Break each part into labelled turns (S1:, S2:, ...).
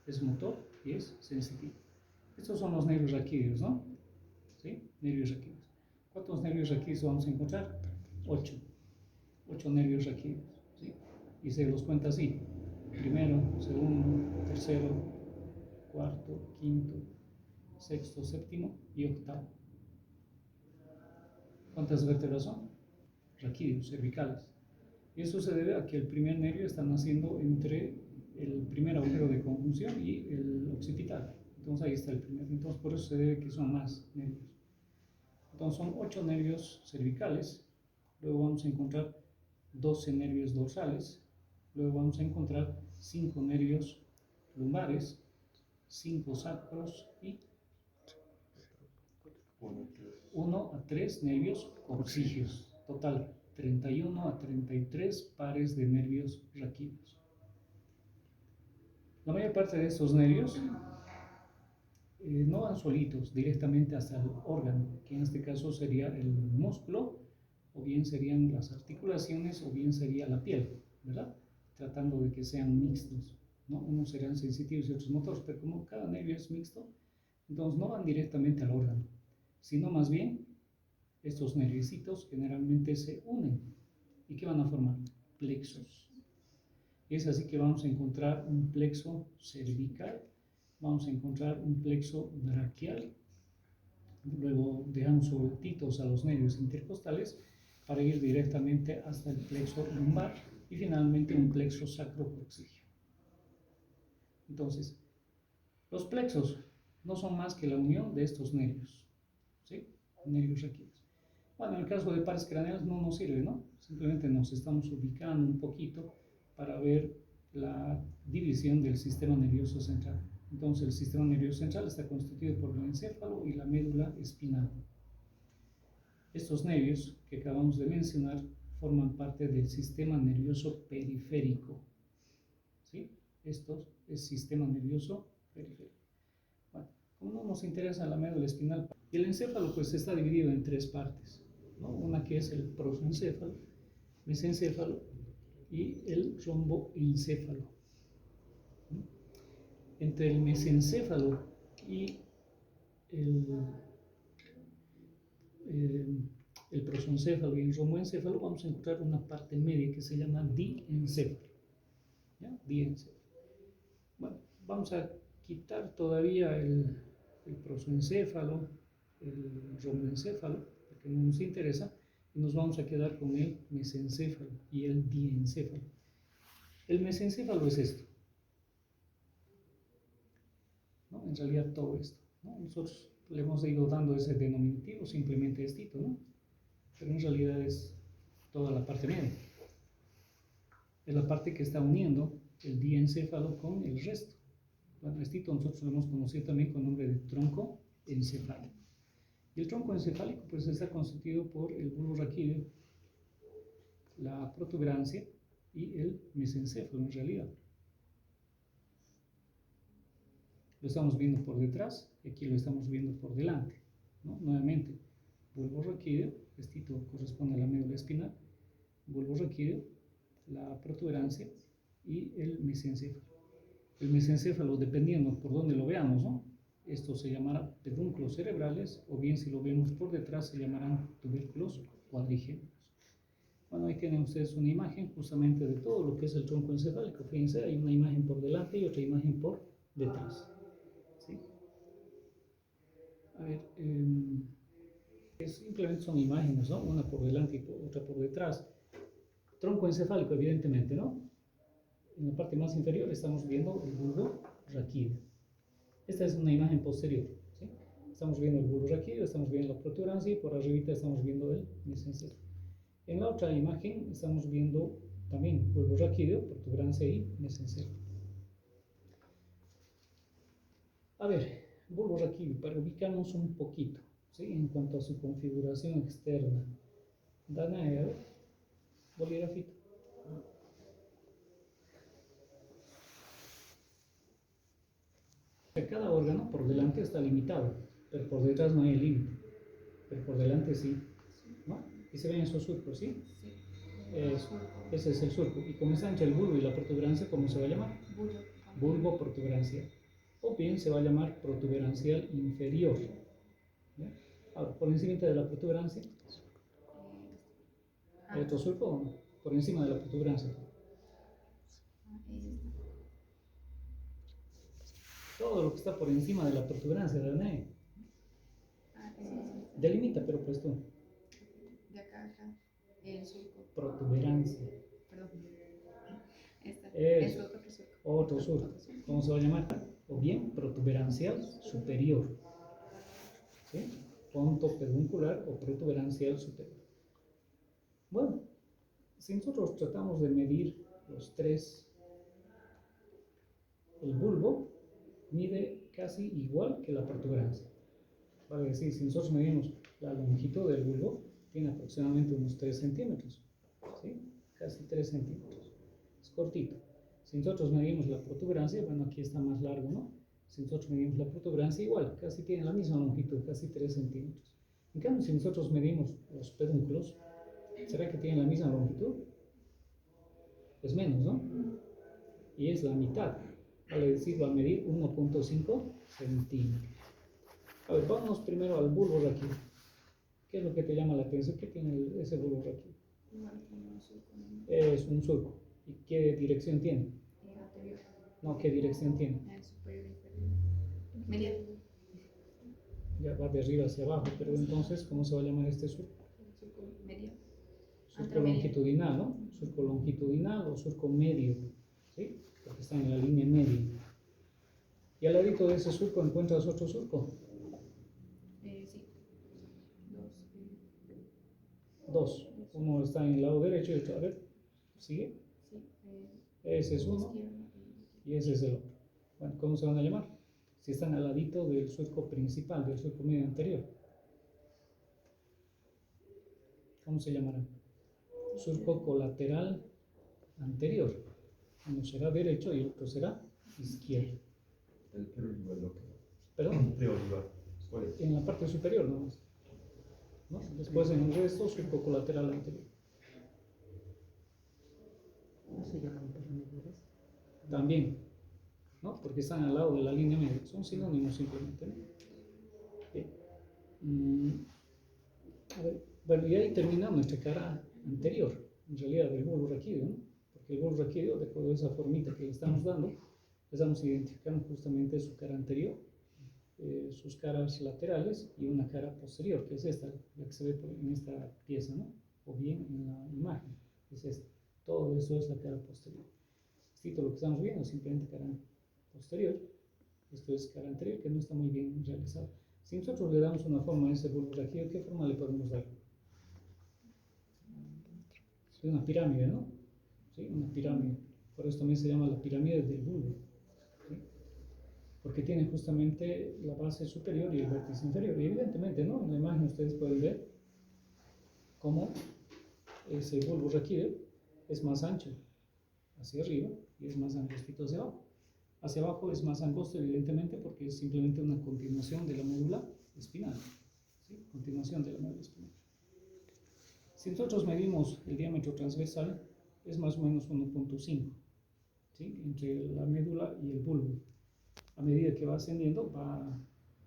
S1: es motor y es sensitivo. Estos son los nervios raquídeos, ¿no? ¿Sí? Nervios raquídeos. ¿Cuántos nervios raquídeos vamos a encontrar? 8. 8 nervios raquídeos, ¿sí? Y se los cuenta así: primero, segundo, tercero, cuarto, quinto, sexto, séptimo y octavo. ¿Cuántas vértebras son? Raquídeos, cervicales. Y eso se debe a que el primer nervio está naciendo entre el primer agujero de conjunción y el occipital. Entonces ahí está el primero. Entonces por eso se debe que son más nervios. Entonces son 8 nervios cervicales. Luego vamos a encontrar 12 nervios dorsales. Luego vamos a encontrar 5 nervios lumbares, 5 sacros y 1 a 3 nervios coccígeos. Total, 31 a 33 pares de nervios raquídeos. La mayor parte de estos nervios no van solitos directamente hasta el órgano, que en este caso sería el músculo, o bien serían las articulaciones, o bien sería la piel, ¿verdad? Tratando de que sean mixtos, ¿no? Unos serán sensitivos y otros motores, pero como cada nervio es mixto, entonces no van directamente al órgano, sino más bien estos nerviositos generalmente se unen. ¿Y qué van a formar? Plexos. Es así que vamos a encontrar un plexo cervical, vamos a encontrar un plexo braquial, luego dejamos sueltitos a los nervios intercostales para ir directamente hasta el plexo lumbar y finalmente un plexo sacrococcígeo. Entonces, los plexos no son más que la unión de estos nervios, ¿sí? Nervios raquídeos. Bueno, en el caso de pares craneales no nos sirve, ¿no? Simplemente nos estamos ubicando un poquito para ver la división del sistema nervioso central. Entonces, el sistema nervioso central está constituido por el encéfalo y la médula espinal. Estos nervios que acabamos de mencionar forman parte del sistema nervioso periférico, ¿sí? Esto es sistema nervioso periférico. Bueno, como no nos interesa la médula espinal, el encéfalo pues está dividido en 3 partes, ¿no? Una que es el prosencéfalo, mesencéfalo y el romboencéfalo. Entre el mesencéfalo y el prosencéfalo y el romboencéfalo vamos a encontrar una parte media que se llama diencéfalo, ¿ya? Diencéfalo. Bueno, vamos a quitar todavía el prosencéfalo, el romboencéfalo, porque no nos interesa, y nos vamos a quedar con el mesencéfalo y el diencéfalo. El mesencéfalo es esto, ¿no? En realidad todo esto, ¿no? Nosotros le hemos ido dando ese denominativo, simplemente estito, ¿no? Pero en realidad es toda la parte media. Es la parte que está uniendo el diencéfalo con el resto. Bueno, estito nosotros lo hemos conocido también con el nombre de tronco encefálico. Y el tronco encefálico pues está constituido por el bulbo raquídeo, la protuberancia y el mesencéfalo en realidad. Lo estamos viendo por detrás y aquí lo estamos viendo por delante, ¿no? Nuevamente, bulbo raquídeo, estito corresponde a la médula espinal, bulbo raquídeo, la protuberancia y el mesencéfalo. El mesencéfalo, dependiendo por dónde lo veamos, ¿no? Esto se llamará pedúnculos cerebrales, o bien si lo vemos por detrás se llamarán tubérculos cuadrigémenos. Bueno, ahí tienen ustedes una imagen justamente de todo lo que es el tronco encefálico. Fíjense, hay una imagen por delante y otra imagen por detrás, ¿sí? A ver, simplemente son imágenes, ¿no? Una por delante y otra por detrás. Tronco encefálico, evidentemente, ¿no? En la parte más inferior estamos viendo el bulbo raquídeo. Esta es una imagen posterior, ¿sí? Estamos viendo el bulbo raquídeo, estamos viendo la protuberancia y por arribita estamos viendo el mesencéfalo. En la otra imagen estamos viendo también bulbo raquídeo, protuberancia y mesencéfalo. A ver, bulbo raquídeo, para ubicarnos un poquito, ¿sí? En cuanto a su configuración externa. Dana, a ver, bolígrafito. Cada órgano por delante está limitado, pero por detrás no hay límite, pero por delante sí, ¿no? Y se ven esos surcos, ¿sí? Ese es el surco. Y como está entre el bulbo y la protuberancia, ¿cómo se va a llamar?
S2: Bulbo.
S1: bulbo protuberancial. O bien se va a llamar protuberancial inferior. ¿Ya? Ahora, por encima de la protuberancia, ¿hay otro surco o no? Por encima de la protuberancia. Todo lo que está por encima de la protuberancia, René. Delimita, pero pues tú.
S2: De acá a acá, el surco.
S1: Protuberancia.
S2: Perdón.
S1: Es
S2: Otro surco.
S1: otro surco. ¿Cómo se va a llamar? O bien protuberancial superior. ¿Sí? Punto peduncular o protuberancial superior. Bueno, si nosotros tratamos de medir los tres, el bulbo mide casi igual que la protuberancia. Vale decir, si nosotros medimos la longitud del bulbo, tiene aproximadamente unos 3 centímetros. ¿Sí? Casi 3 centímetros. Es cortito. Si nosotros medimos la protuberancia, bueno, aquí está más largo, ¿no? Si nosotros medimos la protuberancia, igual, casi tiene la misma longitud, casi 3 centímetros. En cambio, si nosotros medimos los pedúnculos, ¿será que tienen la misma longitud? Es menos, ¿no? Y es la mitad. Vale decir, va a medir 1.5 centímetros. A ver, vámonos primero al bulbo raquídeo. ¿Qué es lo que te llama la atención? ¿Qué tiene ese bulbo raquídeo? Es un surco. ¿Y qué dirección tiene?
S2: Anterior.
S1: No, ¿qué dirección tiene?
S2: Superior, inferior. Media.
S1: Ya va de arriba hacia abajo, pero entonces, ¿cómo se va a llamar este surco?
S2: Surco medio.
S1: Surco longitudinal, ¿no? Surco longitudinal o surco medio, ¿sí? Porque está en la línea media. Y al ladito de ese surco encuentras otro surco.
S2: Sí.
S1: Dos. Uno está en el lado derecho y otro, a ver, ¿sigue?
S2: Sí.
S1: Ese es uno y ese es el otro. Bueno, ¿cómo se van a llamar? Si están al ladito del surco principal, del surco medio anterior. ¿Cómo se llamarán? Surco colateral anterior. Uno será derecho y el otro será izquierdo.
S3: El preolivar, lo que.
S1: ¿Perdón?
S3: Preolivar. ¿Cuál es?
S1: En la parte superior nomás. ¿No? Después en el resto, surco colateral anterior.
S4: ¿No se llaman paramediales?
S1: También, ¿no? Porque están al lado de la línea media. Son sinónimos simplemente, ¿no? Bien. A ver, bueno, y ahí termina nuestra cara anterior, en realidad, del bulbo raquídeo, ¿no? Porque el bulbo raquídeo, de acuerdo a esa formita que le estamos dando, le estamos identificando justamente su cara anterior, sus caras laterales y una cara posterior, que es esta, la que se ve en esta pieza, ¿no? O bien en la imagen, es esta. Todo eso es la cara posterior. Esto lo que estamos viendo es simplemente cara posterior. Esto es cara anterior, que no está muy bien realizado. Si nosotros le damos una forma a ese bulbo raquídeo, ¿qué forma le podemos dar? Es una pirámide, ¿no? ¿Sí? Una pirámide. Por eso también se llama la pirámide del bulbo. ¿Sí? Porque tiene justamente la base superior y el vértice inferior. Y evidentemente, ¿no? En la imagen ustedes pueden ver cómo ese bulbo raquídeo es más ancho hacia arriba y es más angostito hacia abajo. Hacia abajo es más angosto, evidentemente, porque es simplemente una continuación de la médula espinal. ¿Sí? Continuación de la médula espinal. Si nosotros medimos el diámetro transversal, es más o menos 1.5, ¿sí? Entre la médula y el bulbo. A medida que va ascendiendo, va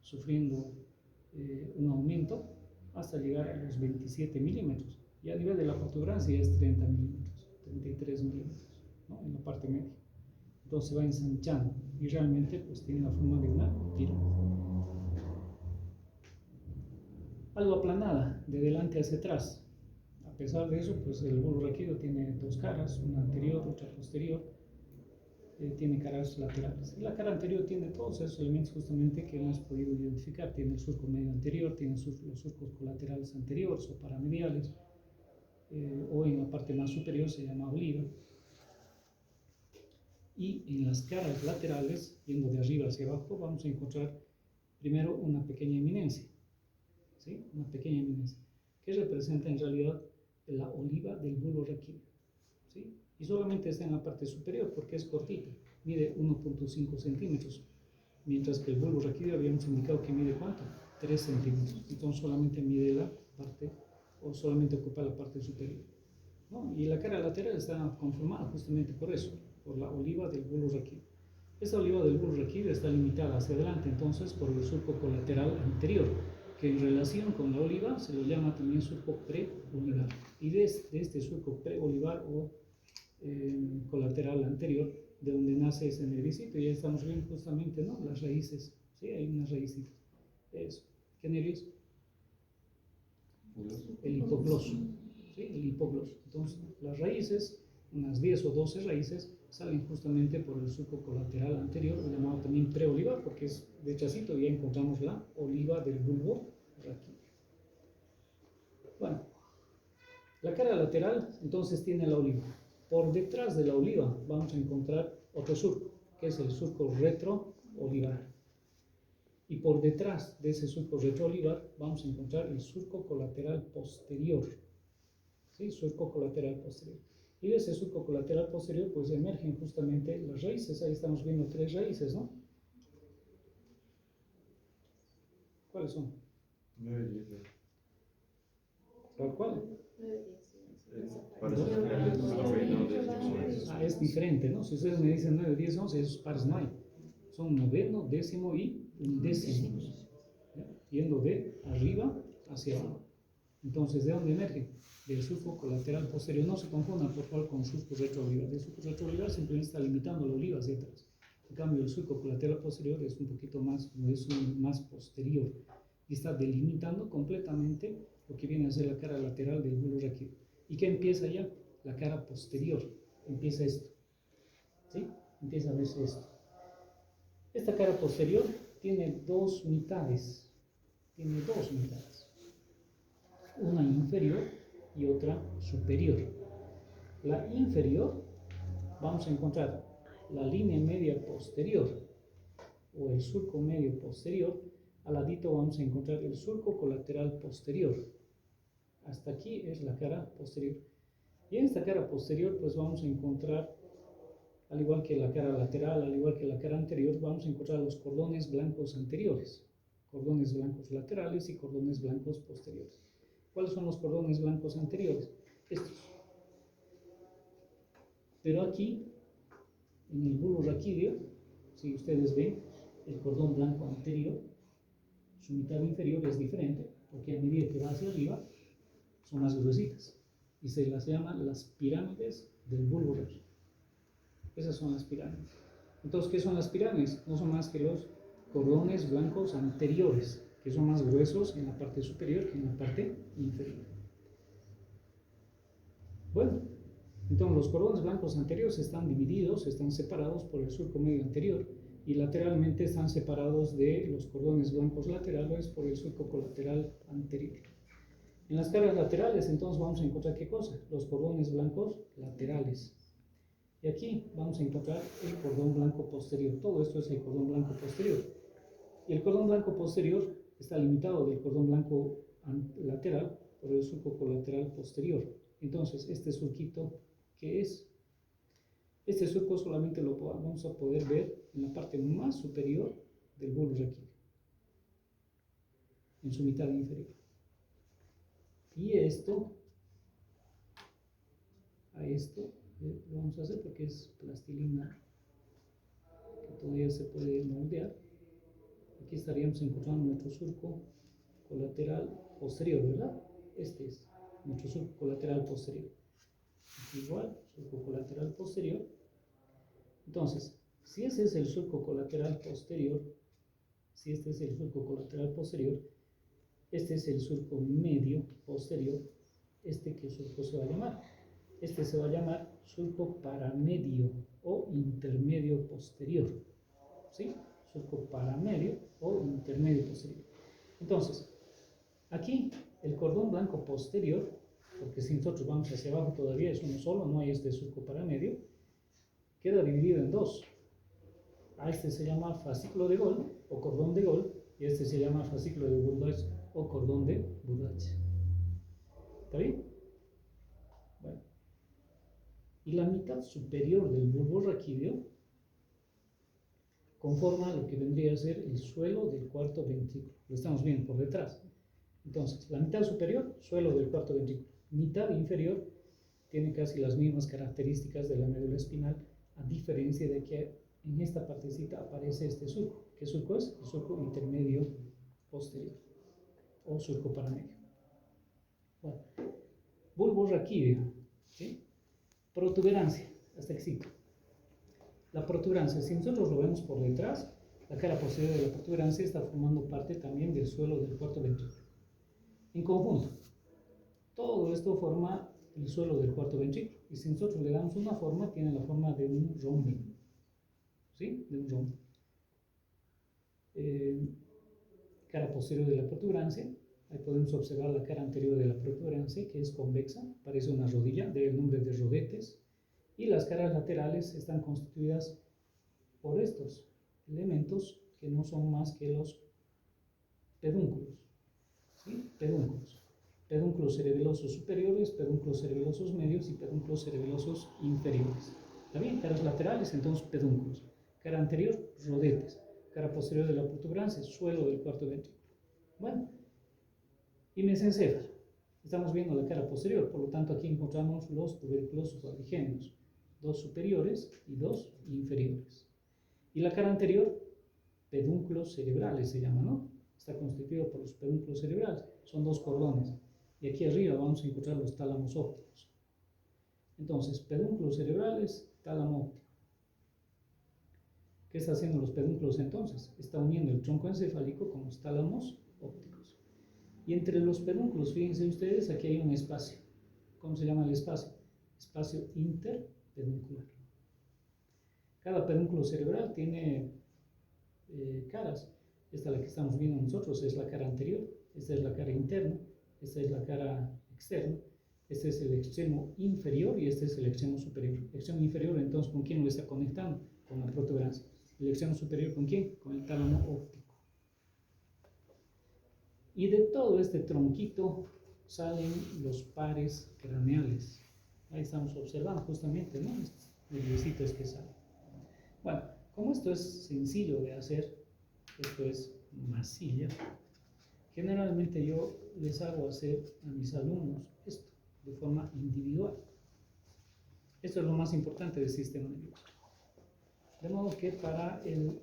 S1: sufriendo un aumento hasta llegar a los 27 milímetros. Y a nivel de la protuberancia es 30 milímetros, 33 milímetros, ¿no? En la parte media. Entonces se va ensanchando y realmente pues tiene la forma de una pirámide. Algo aplanada, de delante hacia atrás. A pesar de eso, pues el bulbo raquídeo tiene dos caras, una anterior, otra posterior. Tiene caras laterales. Y la cara anterior tiene todos esos elementos justamente que hemos podido identificar. Tiene el surco medio anterior, tiene los surcos colaterales anteriores o paramediales, o en la parte más superior se llama oliva. Y en las caras laterales, yendo de arriba hacia abajo, vamos a encontrar primero una pequeña eminencia, ¿sí? Una pequeña eminencia, que representa en realidad la oliva del bulbo raquídeo, ¿sí? Y solamente está en la parte superior porque es cortita, mide 1.5 centímetros, mientras que el bulbo raquídeo habíamos indicado que mide ¿cuánto? 3 centímetros, entonces solamente mide la parte, o solamente ocupa la parte superior, ¿no? Y la cara lateral está conformada justamente por eso, por la oliva del bulbo raquídeo. Esta oliva del bulbo raquídeo está limitada hacia adelante entonces por el surco colateral anterior, que en relación con la oliva se lo llama también surco preolivar. Y de este surco preolivar o colateral anterior, de donde nace ese nerviosito, ya estamos viendo justamente, ¿no?, las raíces, ¿sí? Hay unas raícitas. Eso. ¿Qué nervios? El hipogloso, ¿sí? El hipogloso. Entonces, las raíces, unas 10 o 12 raíces, salen justamente por el surco colateral anterior, llamado también preolivar, porque es dechacito, ya encontramos la oliva del bulbo raquídeo. Bueno, la cara lateral entonces tiene la oliva. Por detrás de la oliva vamos a encontrar otro surco, que es el surco retroolivar. Y por detrás de ese surco retroolivar vamos a encontrar el surco colateral posterior. ¿Sí? Surco colateral posterior. Y de ese surco colateral posterior pues emergen justamente las raíces. Ahí estamos viendo 3 raíces, ¿no? ¿Cuáles son?
S3: 9, 10.
S1: ¿Cuál?
S2: 9, 10.
S3: Parece que
S1: Es diferente, ¿no? Si ustedes me dicen 9, 10, 11, esos pares no hay. Son noveno, décimo y undécimo. ¿Ya? Yendo de arriba hacia abajo. Entonces, ¿de dónde emergen? Del surco colateral posterior. No se confundan, por favor, con surco retroolivar. El surco retroolivar simplemente está limitando la oliva hacia atrás. En cambio, el surco colateral posterior es un poquito más, más posterior y está delimitando completamente lo que viene a ser la cara lateral del bulbo raquídeo. ¿Y qué empieza ya? La cara posterior. Empieza esto. ¿Sí? Empieza a verse esto. Esta cara posterior tiene 2 mitades. Tiene 2 mitades. Una inferior y otra superior. La inferior vamos a encontrar la línea media posterior o el surco medio posterior. Al ladito vamos a encontrar el surco colateral posterior. Hasta aquí es la cara posterior. Y en esta cara posterior pues vamos a encontrar, al igual que la cara lateral, al igual que la cara anterior, vamos a encontrar los cordones blancos anteriores, cordones blancos laterales y cordones blancos posteriores. ¿Cuáles son los cordones blancos anteriores? Estos. Pero aquí, en el bulbo raquídeo, si ustedes ven, el cordón blanco anterior, su mitad inferior es diferente, porque a medida que va hacia arriba, son más gruesitas. Y se las llaman las pirámides del bulbo raquídeo. Esas son las pirámides. Entonces, ¿qué son las pirámides? No son más que los cordones blancos anteriores, que son más gruesos en la parte superior que en la parte inferior. Bueno, entonces los cordones blancos anteriores están divididos, están separados por el surco medio anterior y lateralmente están separados de los cordones blancos laterales por el surco colateral anterior. En las caras laterales entonces vamos a encontrar ¿qué cosa? Los cordones blancos laterales. Y aquí vamos a encontrar el cordón blanco posterior. Todo esto es el cordón blanco posterior. Y el cordón blanco posterior está limitado del cordón blanco lateral por el surco colateral posterior. Entonces, este surquito, ¿qué es? Este surco solamente lo vamos a poder ver en la parte más superior del bulbo raquídeo, en su mitad inferior. Y esto, a esto, lo vamos a hacer porque es plastilina que todavía se puede moldear. Aquí estaríamos encontrando nuestro surco colateral posterior, ¿verdad? Este es nuestro surco colateral posterior. Aquí igual, surco colateral posterior. Entonces, si ese es el surco colateral posterior, si este es el surco colateral posterior, este es el surco medio posterior, ¿qué surco se va a llamar? Este se va a llamar surco paramedio o intermedio posterior. ¿Sí? Surco paramedio o intermedio posterior. Entonces, aquí el cordón blanco posterior, porque si nosotros vamos hacia abajo todavía es uno solo, no hay este surco paramedio, queda dividido en 2. A este se llama fascículo de Gol o cordón de Gol y este se llama fascículo de Burdach o cordón de Burdach. ¿Está bien? Bueno. Y la mitad superior del bulbo raquídeo conforma lo que vendría a ser el suelo del cuarto ventrículo. Lo estamos viendo por detrás. Entonces, la mitad superior, suelo del cuarto ventrículo. Mitad inferior tiene casi las mismas características de la médula espinal, a diferencia de que en esta partecita aparece este surco. ¿Qué surco es? El surco intermedio posterior o surco paramedio. Bueno, bulbo raquídeo, ¿sí? Protuberancia, hasta que sí. La protuberancia, si nosotros lo vemos por detrás, la cara posterior de la protuberancia está formando parte también del suelo del cuarto ventrículo. En conjunto, todo esto forma el suelo del cuarto ventrículo. Y si nosotros le damos una forma, tiene la forma de un rombo. ¿Sí? De un rombo. Cara posterior de la protuberancia. Ahí podemos observar la cara anterior de la protuberancia, que es convexa, parece una rodilla, de el nombre de rodetes. Y las caras laterales están constituidas por estos elementos que no son más que los pedúnculos. ¿Sí? Pedúnculos. Pedúnculos cerebelosos superiores, pedúnculos cerebelosos medios y pedúnculos cerebelosos inferiores. ¿Está bien? Caras laterales, entonces pedúnculos. Cara anterior, rodetes. Cara posterior de la protuberancia, suelo del cuarto ventrículo. Bueno, y mesencéfalo. Estamos viendo la cara posterior, por lo tanto aquí encontramos los tubérculos cuadrigéneos, dos superiores y dos inferiores. Y la cara anterior, pedúnculos cerebrales se llama, ¿no? Está constituido por los pedúnculos cerebrales, son dos cordones. Y aquí arriba vamos a encontrar los tálamos ópticos. Entonces, pedúnculos cerebrales, tálamo óptico. ¿Qué está haciendo los pedúnculos entonces? Está uniendo el tronco encefálico con los tálamos ópticos. Y entre los pedúnculos, fíjense ustedes, aquí hay un espacio. ¿Cómo se llama el espacio? Espacio interpeduncular. Cada pedúnculo cerebral tiene caras. Esta, la que estamos viendo nosotros, es la cara anterior. Esta es la cara interna. Esta es la cara externa. Este es el extremo inferior y este es el extremo superior. El extremo inferior, entonces, ¿con quién lo está conectando? Con la protuberancia. El extremo superior, ¿con quién? Con el tálamo óptico. Y de todo este tronquito salen los pares craneales. Ahí estamos observando justamente, ¿no? Estos nerviositos que salen. Bueno, como esto es sencillo de hacer, esto es masilla, generalmente yo les hago hacer a mis alumnos esto de forma individual. Esto es lo más importante del sistema nervioso. De modo que para el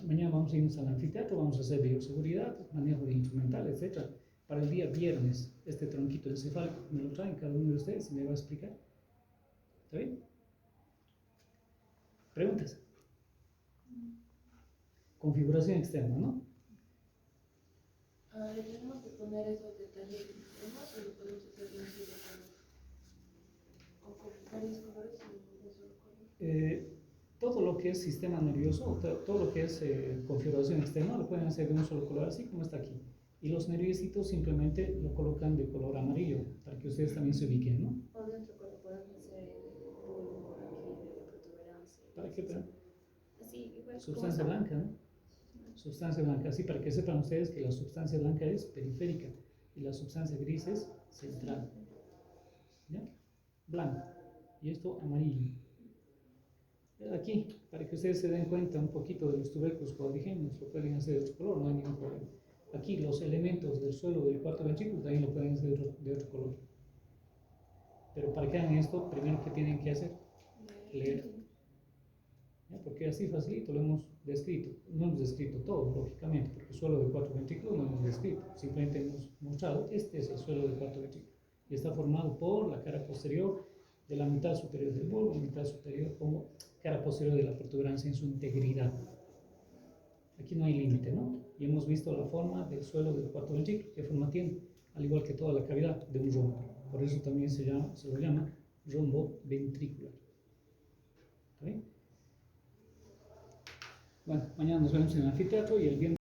S1: mañana vamos a irnos al anfiteatro, vamos a hacer bioseguridad, manejo de instrumental, etc. Para el día viernes, este tronquito encefálico me lo traen cada uno de ustedes y me va a explicar. ¿Está bien? ¿Preguntas? Configuración externa, ¿no?
S5: ¿Tenemos que poner esos detalles externos o lo podemos hacer de un solo color? ¿O con varios colores o de un solo color?
S1: Todo lo que es sistema nervioso, todo lo que es configuración externa, lo pueden hacer de un solo color, así como está aquí. Y los nerviositos simplemente lo colocan de color amarillo, para que ustedes también se ubiquen, ¿no?
S5: O de otro color, podemos hacer el bulbo aquí de la protuberancia.
S1: ¿Para qué?
S2: Así, igual.
S1: Sustancia blanca, ¿no? Sustancia blanca, así para que sepan ustedes que la sustancia blanca es periférica y la sustancia gris es central. ¿Ya? Blanco. Y esto amarillo. Aquí, para que ustedes se den cuenta un poquito de los tubérculos cuadrigéneos, lo pueden hacer de otro color, no hay ningún problema. Aquí los elementos del suelo del cuarto ventrículo también lo pueden hacer de otro color. Pero para que hagan esto, primero que tienen que hacer, leer. ¿Ya? Porque así facilito lo hemos descrito. No hemos descrito todo, lógicamente, porque el suelo del cuarto ventrículo no hemos descrito. Simplemente hemos mostrado, este es el suelo del cuarto ventrículo. Y está formado por la cara posterior de la mitad superior del bulbo, la mitad superior como cara posterior de la protuberancia en su integridad. Aquí no hay límite, ¿no? Y hemos visto la forma del suelo del cuarto ventrículo, qué forma tiene, al igual que toda la cavidad de un rombo. Por eso también se lo llama rombo ventricular. ¿Está bien? Bueno, mañana nos vemos en el anfiteatro y el viernes